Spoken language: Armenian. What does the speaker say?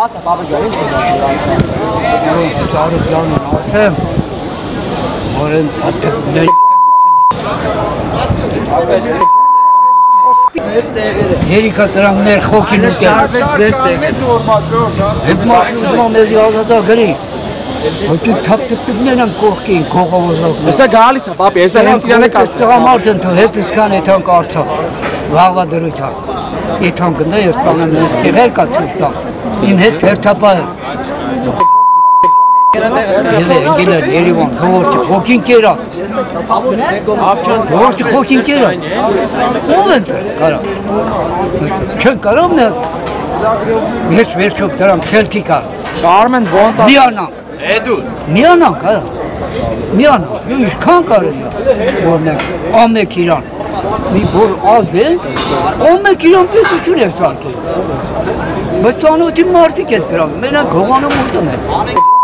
Ասա, բաբը գարին Երիկա դրանք մեր խոքին ու Արվեց ձեր տեղը։ Հետ մարդուզման էզի ազատա գրի Հոչու թապտպտուկներ են կողքին, կողովոզով Հեսա գալիս է, բաբի, հեսա հենց իրան է կասես Տղամարդ են թու հետ իսկան եթանք արցախ Վաղվա դրույթա Եթանք ընდა ես տանեմ ես տեղեր կա ծուրծախ Իմ հետ թերթապա է Գիլեր, Երիվան, հողորդի խոքին կերա Հողորդի խոքին կերա Ով են դր, կարա Չեն կարամ նա Վերջով դրանք խելքի կար Կարմեն ոնց Միանանք Միանանք, կարա Միանանք, իշքան կարել Որնենք, ամեք իրան Մի որ ալ դես Ամեք իրան պետություն է սարքել Բայց տանոթի մարդիկ էտ դրանք Մենակ հողանում ուտում են